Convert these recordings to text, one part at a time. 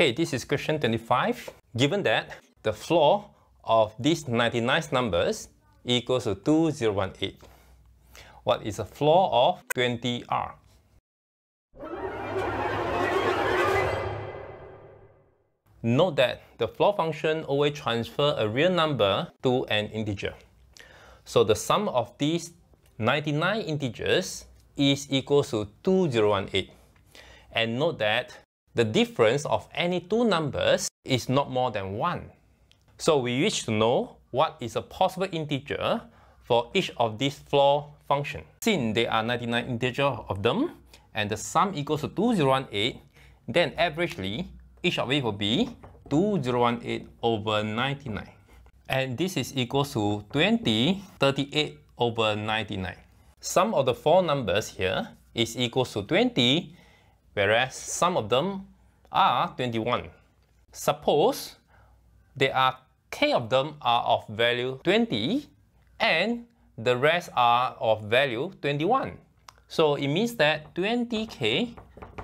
Okay, this is question 25. Given that the floor of these 99 numbers equals to 2018, what is the floor of 20R? Note that the floor function always transfers a real number to an integer. So the sum of these 99 integers is equal to 2018. And note that the difference of any two numbers is not more than 1. So we wish to know what is a possible integer for each of these floor functions. Since there are 99 integers of them and the sum equals to 2018, then averagely each of it will be 2018 over 99. And this is equal to 2038 over 99. Sum of the four numbers here is equal to 20, whereas some of them are 21. Suppose there are k of them are of value 20 and the rest are of value 21. So it means that 20k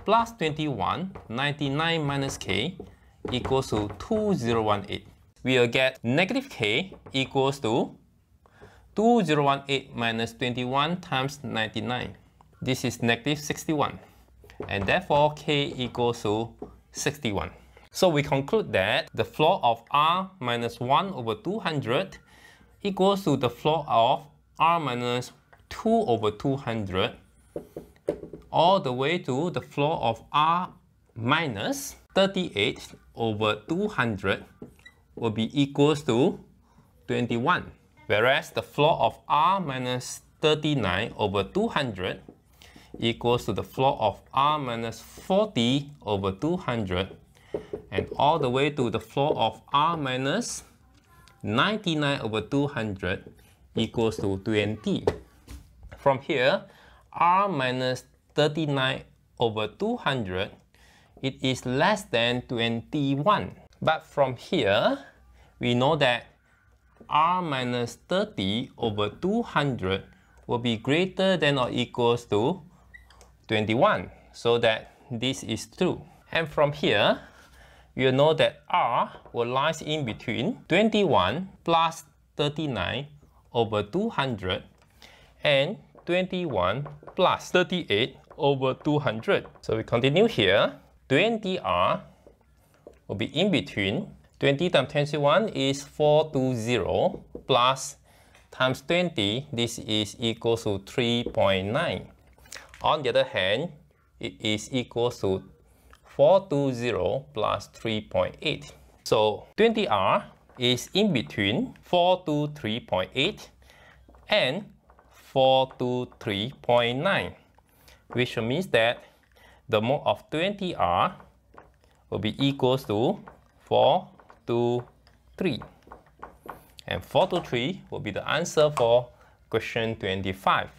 plus 21, 99 minus k equals to 2018. We will get negative k equals to 2018 minus 21 times 99. This is negative 61. And therefore k equals to 61. So we conclude that the floor of r minus 1 over 200 equals to the floor of r minus 2 over 200 all the way to the floor of r minus 38 over 200 will be equals to 21. Whereas the floor of r minus 39 over 200 equals to the floor of r minus 40 over 200 and all the way to the floor of r minus 99 over 200 equals to 20. From here, r minus 39 over 200, it is less than 21. But from here, we know that r minus 30 over 200 will be greater than or equals to 21, so that this is true. And from here, you know that r will lie in between 21 plus 39 over 200 and 21 plus 38 over 200. So we continue here. 20r will be in between. 20 times 21 is 420 plus times 20, this is equal to 3.9. On the other hand, it is equal to 420 plus 3.8. So 20r is in between 423.8 and 423.9, which means that the mode of 20r will be equals to 423. And 423 will be the answer for question 25.